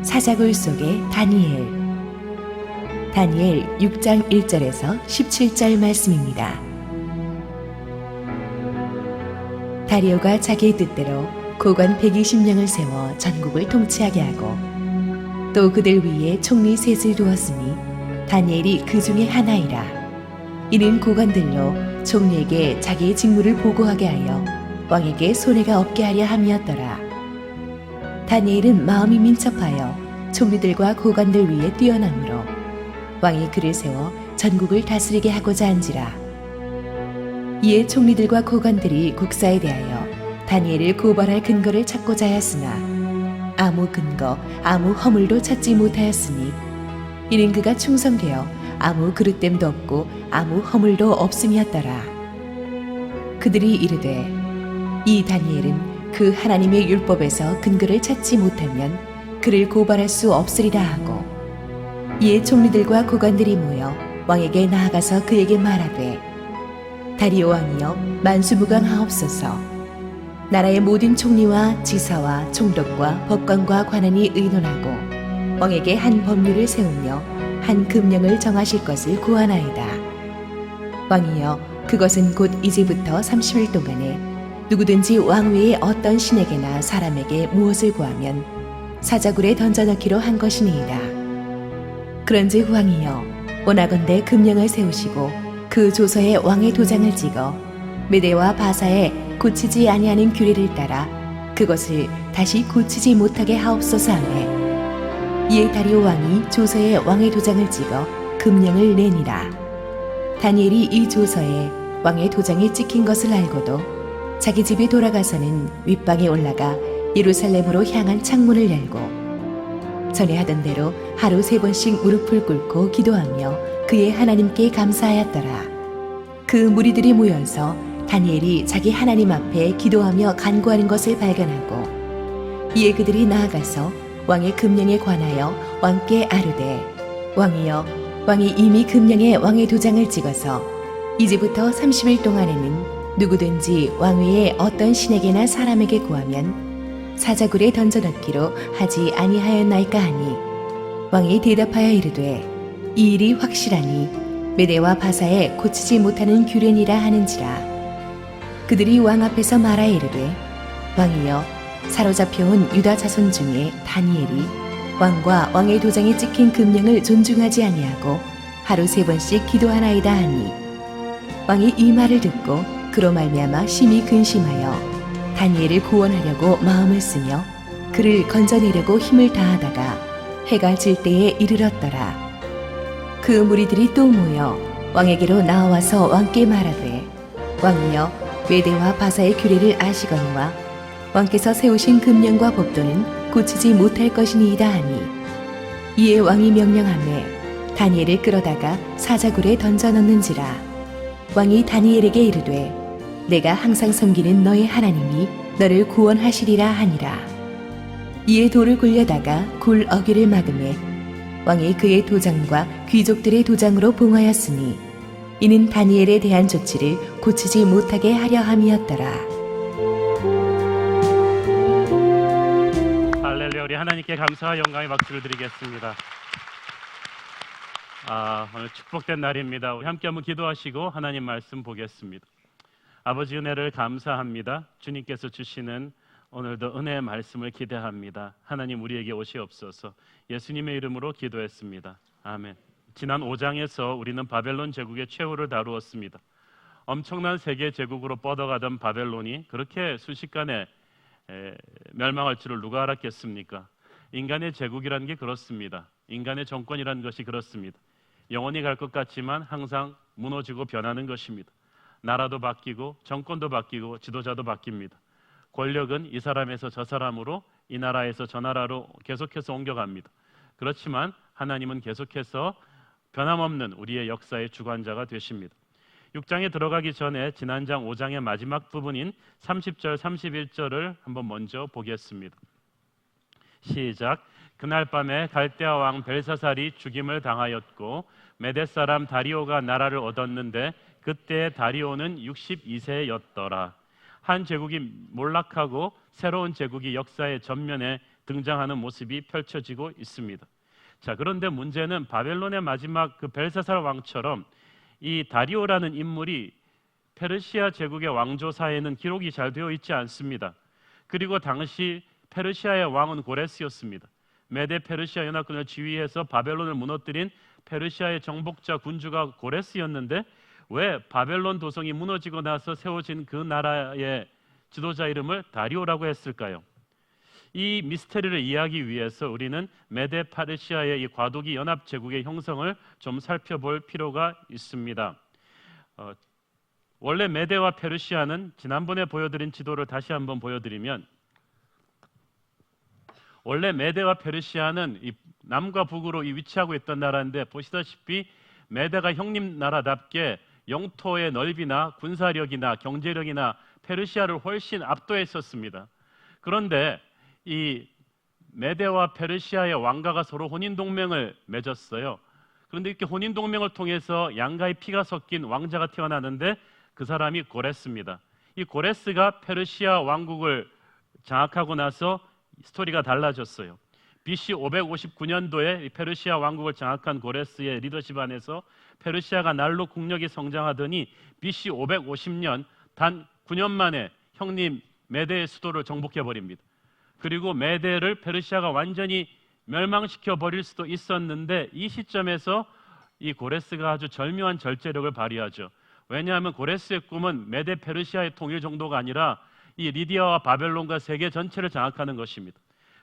사자굴 속의 다니엘. 다니엘 6장 1절에서 17절 말씀입니다. 다리오가 자기의 뜻대로 고관 120명을 세워 전국을 통치하게 하고 또 그들 위에 총리 셋을 두었으니 다니엘이 그 중에 하나이라. 이는 고관들로 총리에게 자기의 직무를 보고하게 하여 왕에게 손해가 없게 하려 함이었더라. 다니엘은 마음이 민첩하여 총리들과 고관들 위에 뛰어나므로 왕이 그를 세워 전국을 다스리게 하고자 한지라. 이에 총리들과 고관들이 국사에 대하여 다니엘을 고발할 근거를 찾고자 하였으나 아무 근거, 아무 허물도 찾지 못하였으니 이는 그가 충성되어 아무 그릇됨도 없고 아무 허물도 없음이었더라. 그들이 이르되 이 다니엘은 그 하나님의 율법에서 근거를 찾지 못하면 그를 고발할 수 없으리라 하고, 이에 총리들과 고관들이 모여 왕에게 나아가서 그에게 말하되 다리오 왕이여 만수무강하옵소서. 나라의 모든 총리와 지사와 총독과 법관과 관원이 의논하고 왕에게 한 법률을 세우며 한 금령을 정하실 것을 구하나이다. 왕이여 그것은 곧 이제부터 30일 동안에 누구든지 왕 외에 어떤 신에게나 사람에게 무엇을 구하면 사자굴에 던져넣기로 한 것이니이다. 그런즉 왕이여 원하건대 금령을 세우시고 그 조서에 왕의 도장을 찍어 메대와 바사에 고치지 아니하는 규례를 따라 그것을 다시 고치지 못하게 하옵소서 하매, 이에 다리오 왕이 조서에 왕의 도장을 찍어 금령을 내니라. 다니엘이 이 조서에 왕의 도장이 찍힌 것을 알고도 자기 집에 돌아가서는 윗방에 올라가 예루살렘으로 향한 창문을 열고 전에 하던 대로 하루 3번씩 무릎을 꿇고 기도하며 그의 하나님께 감사하였더라. 그 무리들이 모여서 다니엘이 자기 하나님 앞에 기도하며 간구하는 것을 발견하고, 이에 그들이 나아가서 왕의 금령에 관하여 왕께 아뢰되 왕이여 왕이 이미 금령에 왕의 도장을 찍어서 이제부터 30일 동안에는 누구든지 왕 외에 어떤 신에게나 사람에게 구하면 사자굴에 던져넣기로 하지 아니하였나이까 하니, 왕이 대답하여 이르되 이 일이 확실하니 메대와 바사에 고치지 못하는 규례니라 하는지라. 그들이 왕 앞에서 말하여 이르되 왕이여 사로잡혀온 유다 자손 중에 다니엘이 왕과 왕의 도장이 찍힌 금령을 존중하지 아니하고 하루 3번씩 기도하나이다 하니, 왕이 이 말을 듣고 그로 말미암아 심히 근심하여 다니엘을 구원하려고 마음을 쓰며 그를 건져내려고 힘을 다하다가 해가 질 때에 이르렀더라. 그 무리들이 또 모여 왕에게로 나와서 왕께 말하되 왕이여 메대와 바사의 규례를 아시거니와 왕께서 세우신 금령과 법도는 고치지 못할 것이니이다 하니, 이에 왕이 명령하매 다니엘을 끌어다가 사자굴에 던져넣는지라. 왕이 다니엘에게 이르되 내가 항상 섬기는 너의 하나님이 너를 구원하시리라 하니라. 이에 돌을 굴려다가 굴 어귀를 막음에 왕이 그의 도장과 귀족들의 도장으로 봉하였으니 이는 다니엘에 대한 조치를 고치지 못하게 하려 함이었더라. 할렐루야. 우리 하나님께 감사와 영광의 박수를 드리겠습니다. 오늘 축복된 날입니다. 우리 함께 한번 기도하시고 하나님 말씀 보겠습니다. 아버지 은혜를 감사합니다. 주님께서 주시는 오늘도 은혜의 말씀을 기대합니다. 하나님 우리에게 오시옵소서. 예수님의 이름으로 기도했습니다. 아멘. 지난 5장에서 우리는 바벨론 제국의 최후를 다루었습니다. 엄청난 세계 제국으로 뻗어가던 바벨론이 그렇게 순식간에 멸망할 줄을 누가 알았겠습니까? 인간의 제국이라는 게 그렇습니다. 인간의 정권이라는 것이 그렇습니다. 영원히 갈 것 같지만 항상 무너지고 변하는 것입니다. 나라도 바뀌고 정권도 바뀌고 지도자도 바뀝니다. 권력은 이 사람에서 저 사람으로, 이 나라에서 저 나라로 계속해서 옮겨갑니다. 그렇지만 하나님은 계속해서 변함없는 우리의 역사의 주관자가 되십니다. 6장에 들어가기 전에 지난 장 5장의 마지막 부분인 30절 31절을 한번 먼저 보겠습니다. 시작. 그날 밤에 갈대아 왕 벨사살이 죽임을 당하였고 메대 사람 다리오가 나라를 얻었는데 그때 다리오는 62세였더라. 한 제국이 몰락하고 새로운 제국이 역사의 전면에 등장하는 모습이 펼쳐지고 있습니다. 자, 그런데 문제는 바벨론의 마지막 그 벨사살 왕처럼 이 다리오라는 인물이 페르시아 제국의 왕조사에는 기록이 잘 되어 있지 않습니다. 그리고 당시 페르시아의 왕은 고레스였습니다. 메데 페르시아 연합군을 지휘해서 바벨론을 무너뜨린 페르시아의 정복자 군주가 고레스였는데 왜 바벨론 도성이 무너지고 나서 세워진 그 나라의 지도자 이름을 다리오라고 했을까요? 이 미스테리를 이해하기 위해서 우리는 메데 페르시아의 이 과도기 연합 제국의 형성을 좀 살펴볼 필요가 있습니다. 원래 메데와 페르시아는 지난번에 보여드린 지도를 다시 한번 보여드리면 원래 메데와 페르시아는 이 남과 북으로 위치하고 있던 나라인데 보시다시피 메데가 형님 나라답게 영토의 넓이나 군사력이나 경제력이나 페르시아를 훨씬 압도했었습니다. 그런데 이 메데와 페르시아의 왕가가 서로 혼인 동맹을 맺었어요. 그런데 이렇게 혼인 동맹을 통해서 양가의 피가 섞인 왕자가 태어나는데 그 사람이 고레스입니다. 이 고레스가 페르시아 왕국을 장악하고 나서 스토리가 달라졌어요. BC 559년도에 페르시아 왕국을 장악한 고레스의 리더십 안에서 페르시아가 날로 국력이 성장하더니 BC 550년 단 9년 만에 형님 메데의 수도를 정복해 버립니다. 그리고 메데를 페르시아가 완전히 멸망시켜 버릴 수도 있었는데 이 시점에서 이 고레스가 아주 절묘한 절제력을 발휘하죠. 왜냐하면 고레스의 꿈은 메데 페르시아의 통일 정도가 아니라 이 리디아와 바벨론과 세계 전체를 장악하는 것입니다.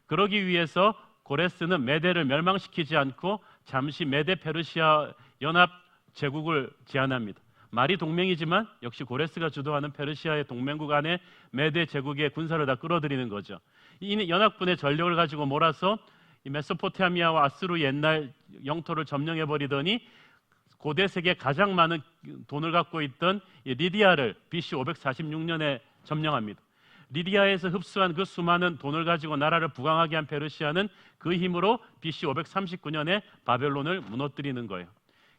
그러기 위해서 고레스는 메데를 멸망시키지 않고 잠시 메데 페르시아 연합 제국을 제안합니다. 말이 동맹이지만 역시 고레스가 주도하는 페르시아의 동맹국 안에 메데 제국의 군사를 다 끌어들이는 거죠. 이 연합군의 전력을 가지고 몰아서 이 메소포타미아와 아수르 옛날 영토를 점령해 버리더니 고대 세계 가장 많은 돈을 갖고 있던 이 리디아를 BC 546년에 점령합니다. 리디아에서 흡수한 그 수많은 돈을 가지고 나라를 부강하게 한 페르시아는 그 힘으로 BC 539년에 바벨론을 무너뜨리는 거예요.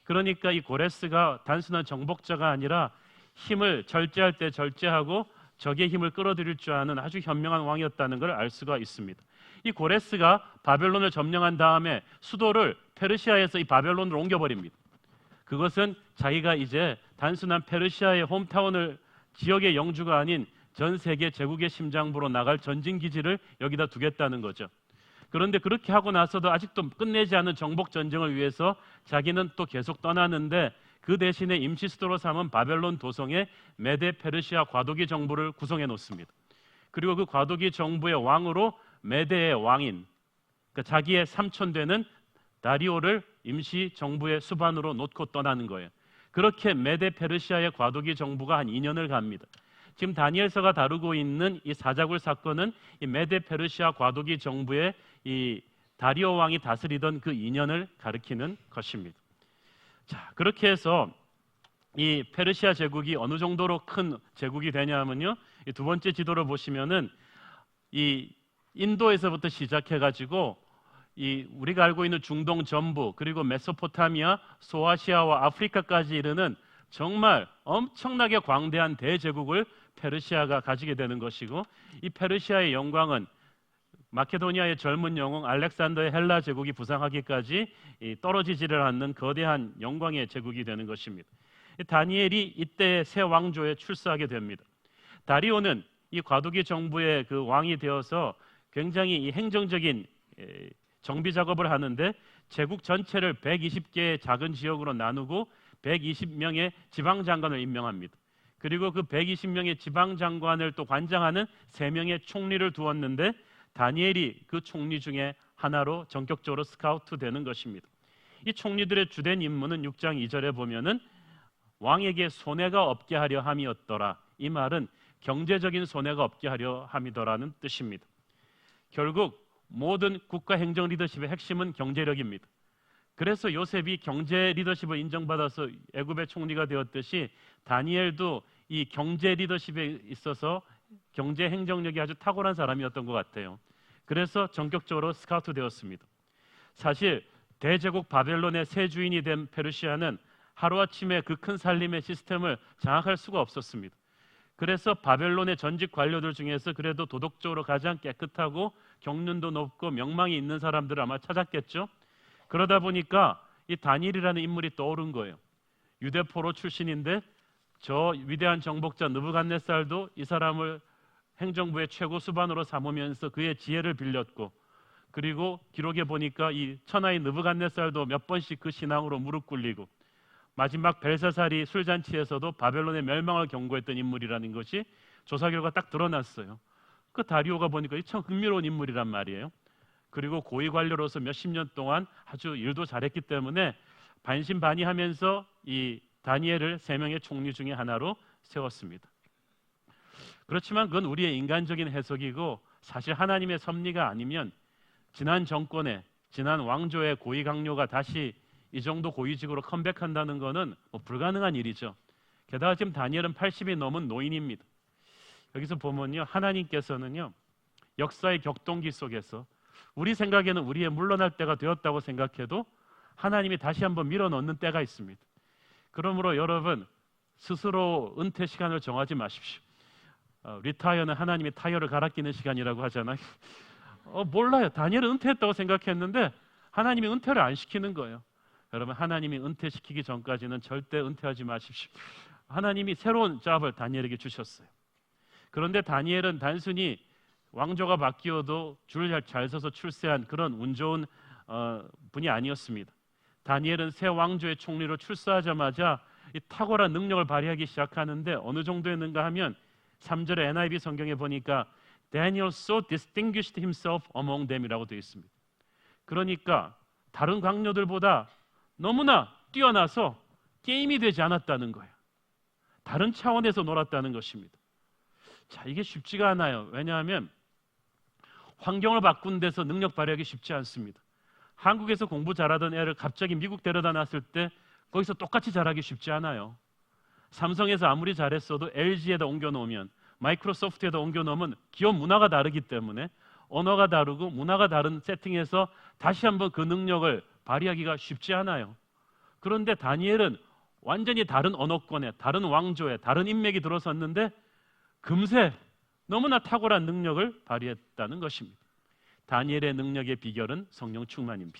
그러니까 이 고레스가 단순한 정복자가 아니라 힘을 절제할 때 절제하고 적의 힘을 끌어들일 줄 아는 아주 현명한 왕이었다는 걸 알 수가 있습니다. 이 고레스가 바벨론을 점령한 다음에 수도를 페르시아에서 이 바벨론으로 옮겨버립니다. 그것은 자기가 이제 단순한 페르시아의 홈타운을 지역의 영주가 아닌 전 세계 제국의 심장부로 나갈 전진 기지를 여기다 두겠다는 거죠. 그런데 그렇게 하고 나서도 아직도 끝내지 않은 정복 전쟁을 위해서 자기는 또 계속 떠나는데 그 대신에 임시 수도로 삼은 바벨론 도성에 메데 페르시아 과도기 정부를 구성해 놓습니다. 그리고 그 과도기 정부의 왕으로 메데의 왕인, 그러니까 자기의 삼촌 되는 다리오를 임시 정부의 수반으로 놓고 떠나는 거예요. 그렇게 메데 페르시아의 과도기 정부가 한 2년을 갑니다. 지금 다니엘서가 다루고 있는 이 사자굴 사건은 이 메데 페르시아 과도기 정부의 이 다리오 왕이 다스리던 그 2년을 가리키는 것입니다. 자, 그렇게 해서 이 페르시아 제국이 어느 정도로 큰 제국이 되냐면요, 이 두 번째 지도를 보시면은 이 인도에서부터 시작해가지고 이 우리가 알고 있는 중동 전부 그리고 메소포타미아, 소아시아와 아프리카까지 이르는 정말 엄청나게 광대한 대제국을 페르시아가 가지게 되는 것이고, 이 페르시아의 영광은 마케도니아의 젊은 영웅 알렉산더의 헬라 제국이 부상하기까지 떨어지지를 않는 거대한 영광의 제국이 되는 것입니다. 다니엘이 이때 새 왕조에 출세하게 됩니다. 다리오는 이 과도기 정부의 그 왕이 되어서 굉장히 이 행정적인 정비 작업을 하는데 제국 전체를 120개의 작은 지역으로 나누고 120명의 지방장관을 임명합니다. 그리고 그 120명의 지방장관을 또 관장하는 3명의 총리를 두었는데 다니엘이 그 총리 중에 하나로 전격적으로 스카우트 되는 것입니다. 이 총리들의 주된 임무는 6장 2절에 보면은 왕에게 손해가 없게 하려 함이었더라. 이 말은 경제적인 손해가 없게 하려 함이더라는 뜻입니다. 결국 모든 국가 행정 리더십의 핵심은 경제력입니다. 그래서 요셉이 경제 리더십을 인정받아서 애굽의 총리가 되었듯이 다니엘도 이 경제 리더십에 있어서 경제 행정력이 아주 탁월한 사람이었던 것 같아요. 그래서 전격적으로 스카우트 되었습니다. 사실 대제국 바벨론의 새 주인이 된 페르시아는 하루아침에 그 큰 살림의 시스템을 장악할 수가 없었습니다. 그래서 바벨론의 전직 관료들 중에서 그래도 도덕적으로 가장 깨끗하고 경륜도 높고 명망이 있는 사람들을 아마 찾았겠죠. 그러다 보니까 이 다니엘이라는 인물이 떠오른 거예요. 유대 포로 출신인데 저 위대한 정복자 느부갓네살도 이 사람을 행정부의 최고 수반으로 삼으면서 그의 지혜를 빌렸고, 그리고 기록에 보니까 이 천하의 느부갓네살도 몇 번씩 그 신앙으로 무릎 꿇리고, 마지막 벨사살이 술잔치에서도 바벨론의 멸망을 경고했던 인물이라는 것이 조사 결과 딱 드러났어요. 그 다리오가 보니까 참 흥미로운 인물이란 말이에요. 그리고 고위 관료로서 몇십 년 동안 아주 일도 잘했기 때문에 반신반의하면서 이 다니엘을 세 명의 총리 중에 하나로 세웠습니다. 그렇지만 그건 우리의 인간적인 해석이고, 사실 하나님의 섭리가 아니면 지난 정권의, 지난 왕조의 고위 강료가 다시 이 정도 고위직으로 컴백한다는 것은 불가능한 일이죠. 게다가 지금 다니엘은 80이 넘은 노인입니다. 여기서 보면요, 하나님께서는요, 역사의 격동기 속에서 우리 생각에는 우리의 물러날 때가 되었다고 생각해도 하나님이 다시 한번 밀어넣는 때가 있습니다. 그러므로 여러분 스스로 은퇴 시간을 정하지 마십시오. 리타이어는 하나님이 타이어를 갈아 끼는 시간이라고 하잖아요. 몰라요. 다니엘은 은퇴했다고 생각했는데 하나님이 은퇴를 안 시키는 거예요. 여러분, 하나님이 은퇴시키기 전까지는 절대 은퇴하지 마십시오. 하나님이 새로운 잡을 다니엘에게 주셨어요. 그런데 다니엘은 단순히 왕조가 바뀌어도 줄 잘 서서 출세한 그런 운 좋은 분이 아니었습니다. 다니엘은 새 왕조의 총리로 출세하자마자 이 탁월한 능력을 발휘하기 시작하는데 어느 정도였는가 하면 3절의 NIV 성경에 보니까 Daniel so distinguished himself among them이라고 되어 있습니다. 그러니까 다른 강료들보다 너무나 뛰어나서 게임이 되지 않았다는 거예요. 다른 차원에서 놀았다는 것입니다. 자, 이게 쉽지가 않아요. 왜냐하면 환경을 바꾼 데서 능력 발휘하기 쉽지 않습니다. 한국에서 공부 잘하던 애를 갑자기 미국 데려다 놨을 때 거기서 똑같이 잘하기 쉽지 않아요. 삼성에서 아무리 잘했어도 LG에다 옮겨놓으면, 마이크로소프트에다 옮겨놓으면 기업 문화가 다르기 때문에 언어가 다르고 문화가 다른 세팅에서 다시 한번 그 능력을 발휘하기가 쉽지 않아요. 그런데 다니엘은 완전히 다른 언어권에, 다른 왕조에, 다른 인맥이 들어섰는데 금세 너무나 탁월한 능력을 발휘했다는 것입니다. 다니엘의 능력의 비결은 성령 충만입니다.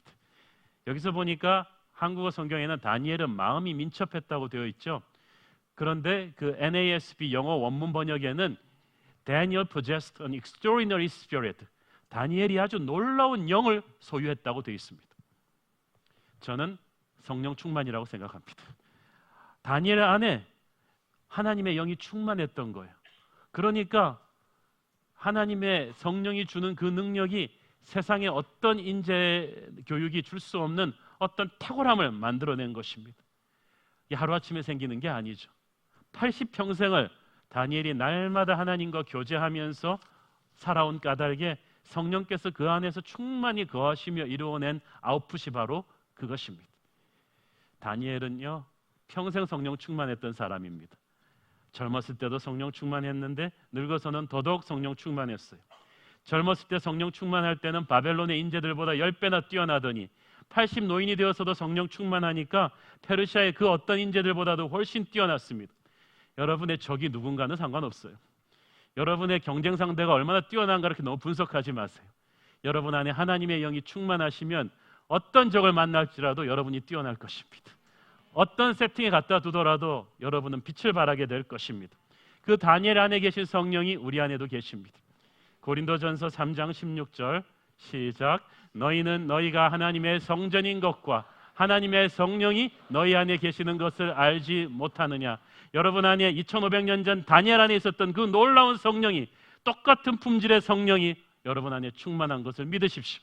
여기서 보니까 한국어 성경에는 다니엘은 마음이 민첩했다고 되어 있죠. 그런데 그 NASB 영어 원문 번역에는 Daniel possessed an extraordinary spirit, 다니엘이 아주 놀라운 영을 소유했다고 되어 있습니다. 저는 성령 충만이라고 생각합니다. 다니엘 안에 하나님의 영이 충만했던 거예요. 그러니까 하나님의 성령이 주는 그 능력이 세상에 어떤 인재 교육이 줄 수 없는 어떤 탁월함을 만들어낸 것입니다. 이게 하루아침에 생기는 게 아니죠. 80평생을 다니엘이 날마다 하나님과 교제하면서 살아온 까닭에 성령께서 그 안에서 충만히 거하시며 이루어낸 아웃풋이 바로 그것입니다. 다니엘은요, 평생 성령 충만했던 사람입니다. 젊었을 때도 성령 충만했는데 늙어서는 더더욱 성령 충만했어요. 젊었을 때 성령 충만할 때는 바벨론의 인재들보다 10배나 뛰어나더니 80 노인이 되어서도 성령 충만하니까 페르시아의 그 어떤 인재들보다도 훨씬 뛰어났습니다. 여러분의 적이 누군가는 상관없어요. 여러분의 경쟁 상대가 얼마나 뛰어난가 그렇게 너무 분석하지 마세요. 여러분 안에 하나님의 영이 충만하시면 어떤 적을 만날지라도 여러분이 뛰어날 것입니다. 어떤 세팅에 갖다 두더라도 여러분은 빛을 발하게 될 것입니다. 그 다니엘 안에 계신 성령이 우리 안에도 계십니다. 고린도전서 3장 16절 시작. 너희는 너희가 하나님의 성전인 것과 하나님의 성령이 너희 안에 계시는 것을 알지 못하느냐. 여러분 안에 2500년 전 다니엘 안에 있었던 그 놀라운 성령이, 똑같은 품질의 성령이 여러분 안에 충만한 것을 믿으십시오.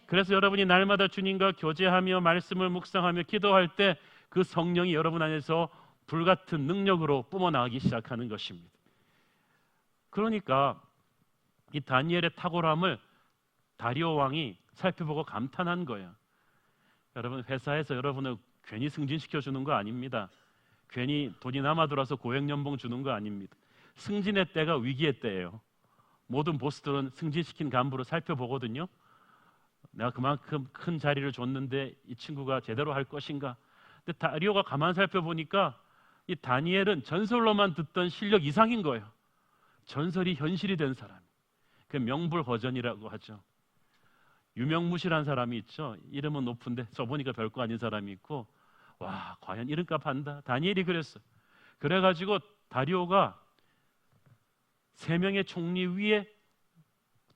그래서 여러분이 날마다 주님과 교제하며 말씀을 묵상하며 기도할 때 그 성령이 여러분 안에서 불같은 능력으로 뿜어나가기 시작하는 것입니다. 그러니까 이 다니엘의 탁월함을 다리오 왕이 살펴보고 감탄한 거예요. 여러분, 회사에서 여러분을 괜히 승진시켜 주는 거 아닙니다. 괜히 돈이 남아들어서 고액연봉 주는 거 아닙니다. 승진의 때가 위기의 때예요. 모든 보스들은 승진시킨 간부를 살펴보거든요. 내가 그만큼 큰 자리를 줬는데 이 친구가 제대로 할 것인가. 근데 다리오가 가만 살펴보니까 이 다니엘은 전설로만 듣던 실력 이상인 거예요. 전설이 현실이 된 사람. 그 명불허전이라고 하죠. 유명무실한 사람이 있죠. 이름은 높은데 써보니까 별거 아닌 사람이 있고, 와, 과연 이름값 한다. 다니엘이 그랬어. 그래가지고 다리오가 3명의 총리 위에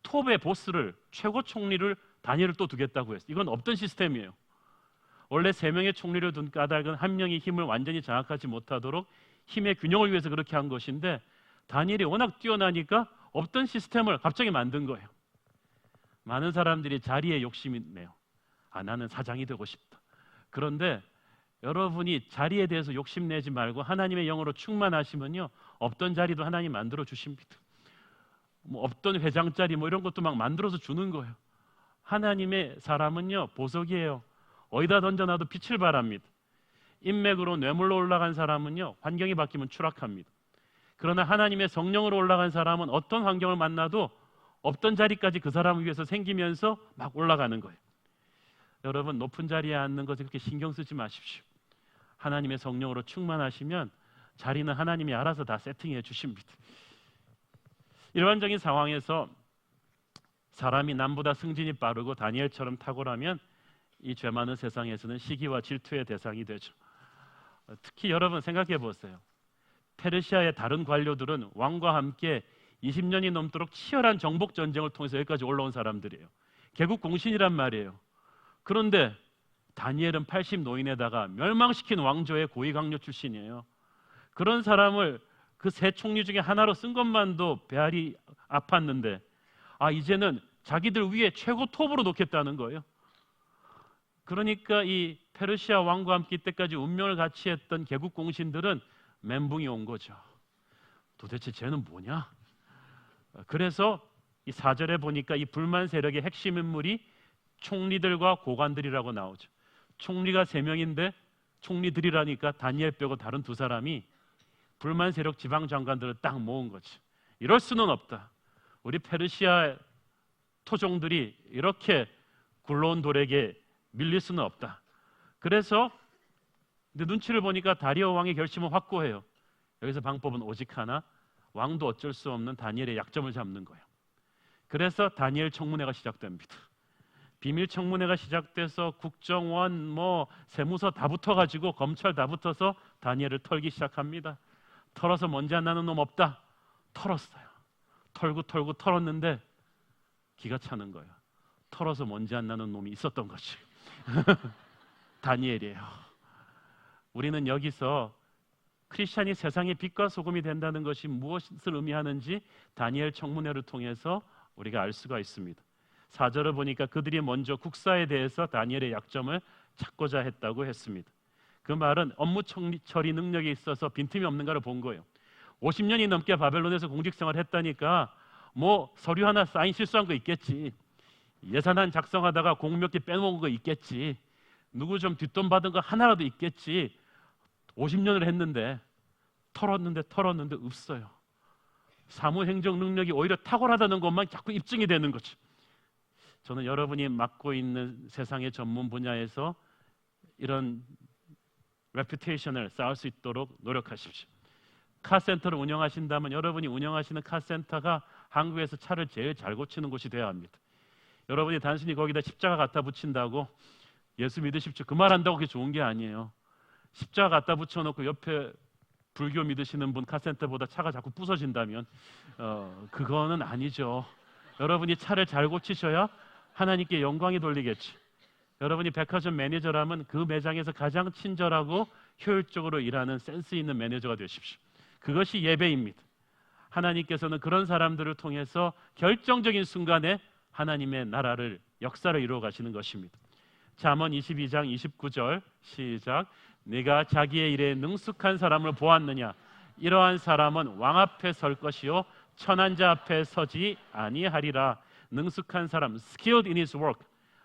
톱의 보스를, 최고 총리를 다니엘을 또 두겠다고 했어. 이건 없던 시스템이에요. 원래 3명의 총리를 둔 까닭은 한 명이 힘을 완전히 장악하지 못하도록 힘의 균형을 위해서 그렇게 한 것인데, 다니엘이 워낙 뛰어나니까 없던 시스템을 갑자기 만든 거예요. 많은 사람들이 자리에 욕심이 있네요. 나는 사장이 되고 싶다. 그런데 여러분이 자리에 대해서 욕심내지 말고 하나님의 영으로 충만하시면요, 없던 자리도 하나님 만들어 주십니다. 뭐 없던 회장 자리 뭐 이런 것도 막 만들어서 주는 거예요. 하나님의 사람은요, 보석이에요. 어디다 던져놔도 빛을 발합니다. 인맥으로 뇌물로 올라간 사람은요, 환경이 바뀌면 추락합니다. 그러나 하나님의 성령으로 올라간 사람은 어떤 환경을 만나도 없던 자리까지 그 사람을 위해서 생기면서 막 올라가는 거예요. 여러분, 높은 자리에 앉는 것에 그렇게 신경 쓰지 마십시오. 하나님의 성령으로 충만하시면 자리는 하나님이 알아서 다 세팅해 주십니다. 일반적인 상황에서 사람이 남보다 승진이 빠르고 다니엘처럼 탁월하면 이 죄 많은 세상에서는 시기와 질투의 대상이 되죠. 특히 여러분 생각해 보세요. 페르시아의 다른 관료들은 왕과 함께 20년이 넘도록 치열한 정복 전쟁을 통해서 여기까지 올라온 사람들이에요. 개국 공신이란 말이에요. 그런데 다니엘은 80 노인에다가 멸망시킨 왕조의 고위 강료 출신이에요. 그런 사람을 그 세 총리 중에 하나로 쓴 것만도 배알이 아팠는데, 이제는 자기들 위에 최고 톱으로 놓겠다는 거예요. 그러니까 이 페르시아 왕과 함께 이때까지 운명을 같이 했던 개국 공신들은 멘붕이 온 거죠. 도대체 쟤는 뭐냐? 그래서 이 4절에 보니까 이 불만 세력의 핵심 인물이 총리들과 고관들이라고 나오죠. 총리가 3명인데 총리들이라니까 다니엘 빼고 다른 2사람이 불만 세력 지방 장관들을 딱 모은 거지. 이럴 수는 없다. 우리 페르시아 토종들이 이렇게 굴러온 돌에게 밀릴 수는 없다. 그래서 근데 눈치를 보니까 다리오 왕의 결심은 확고해요. 여기서 방법은 오직 하나, 왕도 어쩔 수 없는 다니엘의 약점을 잡는 거예요. 그래서 다니엘 청문회가 시작됩니다. 비밀 청문회가 시작돼서 국정원, 세무서 다 붙어가지고 검찰 다 붙어서 다니엘을 털기 시작합니다. 털어서 먼지 안 나는 놈 없다. 털었어요. 털고 털었는데 기가 차는 거예요. 털어서 먼지 안 나는 놈이 있었던 거지. 다니엘이에요. 우리는 여기서 크리스찬이 세상의 빛과 소금이 된다는 것이 무엇을 의미하는지 다니엘 청문회를 통해서 우리가 알 수가 있습니다. 4절을 보니까 그들이 먼저 국사에 대해서 다니엘의 약점을 찾고자 했다고 했습니다. 그 말은 업무 처리 능력에 있어서 빈틈이 없는가를 본 거예요. 50년이 넘게 바벨론에서 공직생활을 했다니까 서류 하나 사인 실수한 거 있겠지. 예산안 작성하다가 공 몇 개 빼놓은 거 있겠지. 누구 좀 뒷돈 받은 거 하나라도 있겠지. 50년을 했는데 털었는데 없어요. 사무행정 능력이 오히려 탁월하다는 것만 자꾸 입증이 되는 거죠. 저는 여러분이 맡고 있는 세상의 전문 분야에서 이런 레퓨테이션을 쌓을 수 있도록 노력하십시오. 카센터를 운영하신다면 여러분이 운영하시는 카센터가 한국에서 차를 제일 잘 고치는 곳이 되어야 합니다. 여러분이 단순히 거기다 십자가 갖다 붙인다고 예수 믿으십시오, 그 말 한다고 그게 좋은 게 아니에요. 십자가 갖다 붙여놓고 옆에 불교 믿으시는 분 카센터보다 차가 자꾸 부서진다면 그거는 아니죠. 여러분이 차를 잘 고치셔야 하나님께 영광이 돌리겠지. 여러분이 백화점 매니저라면 그 매장에서 가장 친절하고 효율적으로 일하는 센스 있는 매니저가 되십시오. 그것이 예배입니다. 하나님께서는 그런 사람들을 통해서 결정적인 순간에 하나님의 나라를, 역사를 이루어 가시는 것입니다. 잠언 22장 29절 시작. 네가 자기의 일에 능숙한 사람을 보았느냐? 이러한 사람은 왕 앞에 설 것이요 천한 자 앞에 서지 아니하리라. 능숙한 사람, skilled in his work,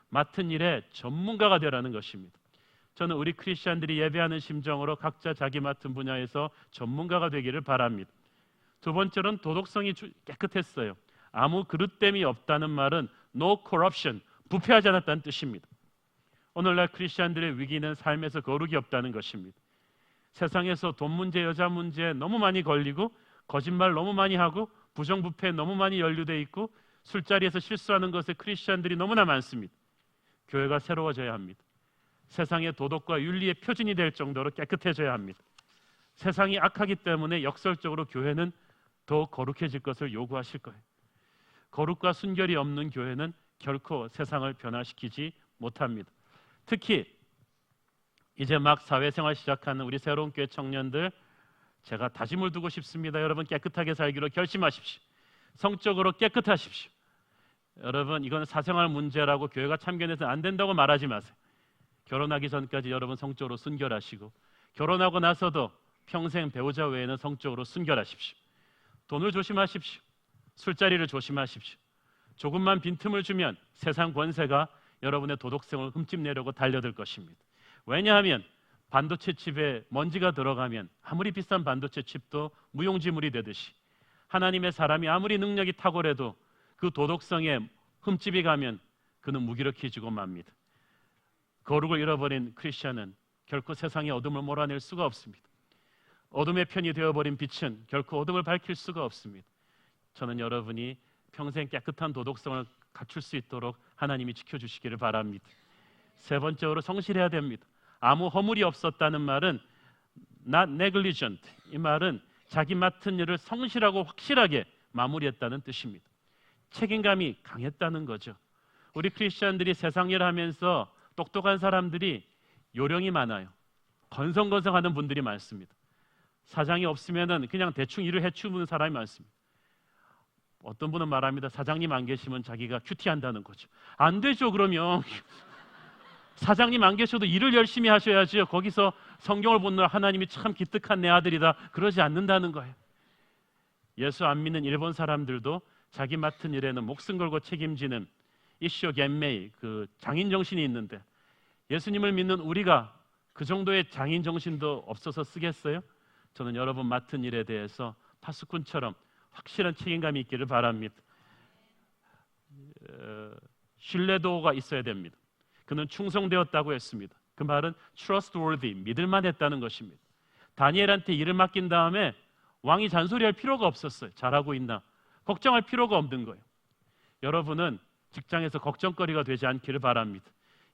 맡은 일에 전문가가 되라는 것입니다. 저는 우리 크리스천들이 예배하는 심정으로 각자 자기 맡은 분야에서 전문가가 되기를 바랍니다. 두 번째로는 도덕성이 깨끗했어요. 아무 그릇됨이 없다는 말은 no corruption, 부패하지 않았다는 뜻입니다. 오늘날 크리스천들의 위기는 삶에서 거룩이 없다는 것입니다. 세상에서 돈 문제, 여자 문제 너무 많이 걸리고 거짓말 너무 많이 하고 부정부패 너무 많이 연루돼 있고 술자리에서 실수하는 것에 크리스천들이 너무나 많습니다. 교회가 새로워져야 합니다. 세상의 도덕과 윤리의 표준이 될 정도로 깨끗해져야 합니다. 세상이 악하기 때문에 역설적으로 교회는 더 거룩해질 것을 요구하실 거예요. 거룩과 순결이 없는 교회는 결코 세상을 변화시키지 못합니다. 특히 이제 막 사회생활 시작하는 우리 새로운 교회 청년들, 제가 다짐을 두고 싶습니다. 여러분, 깨끗하게 살기로 결심하십시오. 성적으로 깨끗하십시오. 여러분, 이건 사생활 문제라고 교회가 참견해서 안 된다고 말하지 마세요. 결혼하기 전까지 여러분 성적으로 순결하시고, 결혼하고 나서도 평생 배우자 외에는 성적으로 순결하십시오. 돈을 조심하십시오. 술자리를 조심하십시오. 조금만 빈틈을 주면 세상 권세가 여러분의 도덕성을 흠집내려고 달려들 것입니다. 왜냐하면 반도체 칩에 먼지가 들어가면 아무리 비싼 반도체 칩도 무용지물이 되듯이, 하나님의 사람이 아무리 능력이 탁월해도 그 도덕성에 흠집이 가면 그는 무기력해지고 맙니다. 거룩을 잃어버린 크리스천은 결코 세상의 어둠을 몰아낼 수가 없습니다. 어둠의 편이 되어버린 빛은 결코 어둠을 밝힐 수가 없습니다. 저는 여러분이 평생 깨끗한 도덕성을 갖출 수 있도록 하나님이 지켜주시기를 바랍니다. 세 번째로 성실해야 됩니다. 아무 허물이 없었다는 말은 not negligent, 이 말은 자기 맡은 일을 성실하고 확실하게 마무리했다는 뜻입니다. 책임감이 강했다는 거죠. 우리 크리스천들이 세상 일을 하면서 똑똑한 사람들이 요령이 많아요. 건성건성하는 분들이 많습니다. 사장이 없으면은 그냥 대충 일을 해치우는 사람이 많습니다. 어떤 분은 말합니다. 사장님 안 계시면 자기가 큐티한다는 거죠. 안 되죠. 그러면 사장님 안 계셔도 일을 열심히 하셔야죠. 거기서 성경을 보느라 하나님이 참 기특한 내 아들이다 그러지 않는다는 거예요. 예수 안 믿는 일본 사람들도 자기 맡은 일에는 목숨 걸고 책임지는 이쇼 겐메이, 그 장인 정신이 있는데, 예수님을 믿는 우리가 그 정도의 장인 정신도 없어서 쓰겠어요? 저는 여러분 맡은 일에 대해서 파수꾼처럼 확실한 책임감이 있기를 바랍니다. 신뢰도가 있어야 됩니다. 그는 충성되었다고 했습니다. 그 말은 trustworthy, 믿을만했다는 것입니다. 다니엘한테 일을 맡긴 다음에 왕이 잔소리할 필요가 없었어요. 잘하고 있나? 걱정할 필요가 없는 거예요. 여러분은 직장에서 걱정거리가 되지 않기를 바랍니다.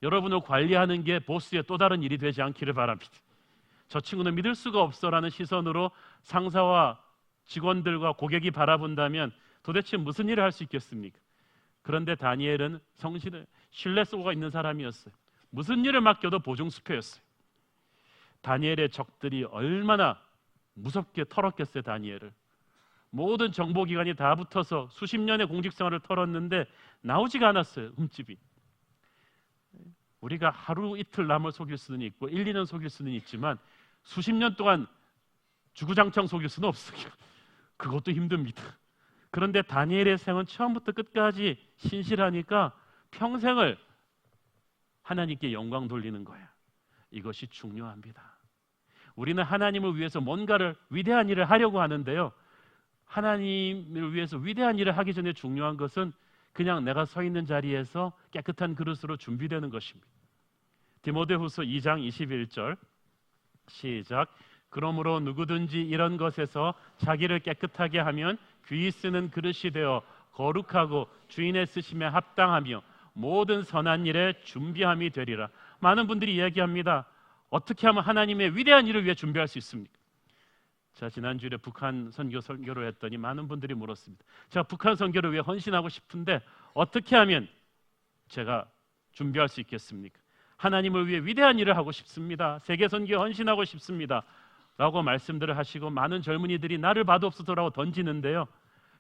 여러분을 관리하는 게 보스의 또 다른 일이 되지 않기를 바랍니다. 저 친구는 믿을 수가 없어라는 시선으로 상사와 직원들과 고객이 바라본다면 도대체 무슨 일을 할 수 있겠습니까? 그런데 다니엘은 성실해, 신뢰도가 있는 사람이었어요. 무슨 일을 맡겨도 보증수표였어요. 다니엘의 적들이 얼마나 무섭게 털었겠어요. 다니엘을. 모든 정보기관이 다 붙어서 수십 년의 공직생활을 털었는데 나오지가 않았어요. 흠집이. 우리가 하루 이틀 남을 속일 수는 있고 1, 2년 속일 수는 있지만 수십 년 동안 주구장창 속일 수는 없어요. 그것도 힘듭니다. 그런데 다니엘의 생은 처음부터 끝까지 신실하니까 평생을 하나님께 영광 돌리는 거야. 이것이 중요합니다. 우리는 하나님을 위해서 뭔가를 위대한 일을 하려고 하는데요, 하나님을 위해서 위대한 일을 하기 전에 중요한 것은 그냥 내가 서 있는 자리에서 깨끗한 그릇으로 준비되는 것입니다. 디모데후서 2장 21절 시작. 그러므로 누구든지 이런 것에서 자기를 깨끗하게 하면 귀히 쓰는 그릇이 되어 거룩하고 주인의 쓰심에 합당하며 모든 선한 일에 준비함이 되리라. 많은 분들이 이야기합니다. 어떻게 하면 하나님의 위대한 일을 위해 준비할 수 있습니까? 자, 지난주에 북한 선교를 했더니 많은 분들이 물었습니다. 제가 북한 선교를 위해 헌신하고 싶은데 어떻게 하면 제가 준비할 수 있겠습니까? 하나님을 위해 위대한 일을 하고 싶습니다. 세계 선교에 헌신하고 싶습니다. 라고 말씀들을 하시고 많은 젊은이들이 나를 봐도없어서라고 던지는데요,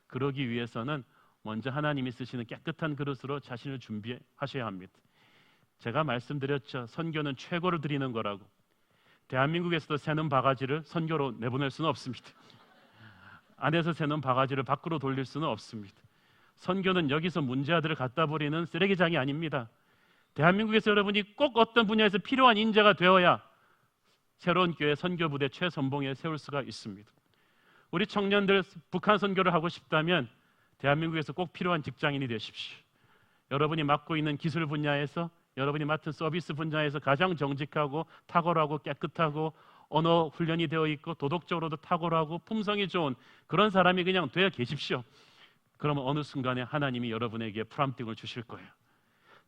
그러기 위해서는 먼저 하나님이 쓰시는 깨끗한 그릇으로 자신을 준비하셔야 합니다. 제가 말씀드렸죠. 선교는 최고를 드리는 거라고. 대한민국에서도 새는 바가지를 선교로 내보낼 수는 없습니다. 안에서 새는 바가지를 밖으로 돌릴 수는 없습니다. 선교는 여기서 문제아들을 갖다 버리는 쓰레기장이 아닙니다. 대한민국에서 여러분이 꼭 어떤 분야에서 필요한 인재가 되어야 새로운 교회 선교부대 최선봉에 세울 수가 있습니다. 우리 청년들 북한 선교를 하고 싶다면 대한민국에서 꼭 필요한 직장인이 되십시오. 여러분이 맡고 있는 기술 분야에서, 여러분이 맡은 서비스 분야에서 가장 정직하고 탁월하고 깨끗하고 언어 훈련이 되어 있고 도덕적으로도 탁월하고 품성이 좋은 그런 사람이 그냥 되어 계십시오. 그러면 어느 순간에 하나님이 여러분에게 프람띵을 주실 거예요.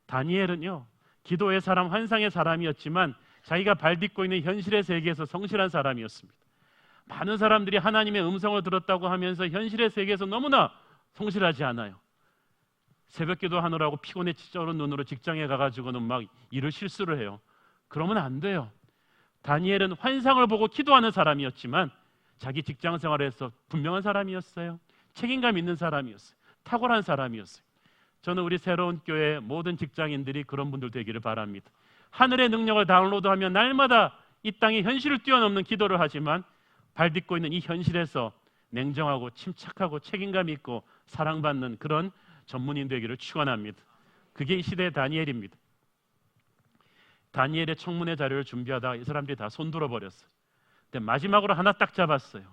다니엘은요, 기도의 사람, 환상의 사람이었지만 자기가 발딛고 있는 현실의 세계에서 성실한 사람이었습니다. 많은 사람들이 하나님의 음성을 들었다고 하면서 현실의 세계에서 너무나 성실하지 않아요. 새벽 기도하느라고 피곤해 찌꺼운 눈으로 직장에 가가지고는 막 일을 실수를 해요. 그러면 안 돼요. 다니엘은 환상을 보고 기도하는 사람이었지만 자기 직장 생활에서 분명한 사람이었어요. 책임감 있는 사람이었어요. 탁월한 사람이었어요. 저는 우리 새로운 교회 모든 직장인들이 그런 분들 되기를 바랍니다. 하늘의 능력을 다운로드하며 날마다 이 땅의 현실을 뛰어넘는 기도를 하지만 발딛고 있는 이 현실에서 냉정하고 침착하고 책임감 있고 사랑받는 그런 전문인 되기를 축원합니다. 그게 이 시대의 다니엘입니다. 다니엘의 청문회 자료를 준비하다가 이 사람들이 다 손들어 버렸어요. 근데 마지막으로 하나 딱 잡았어요.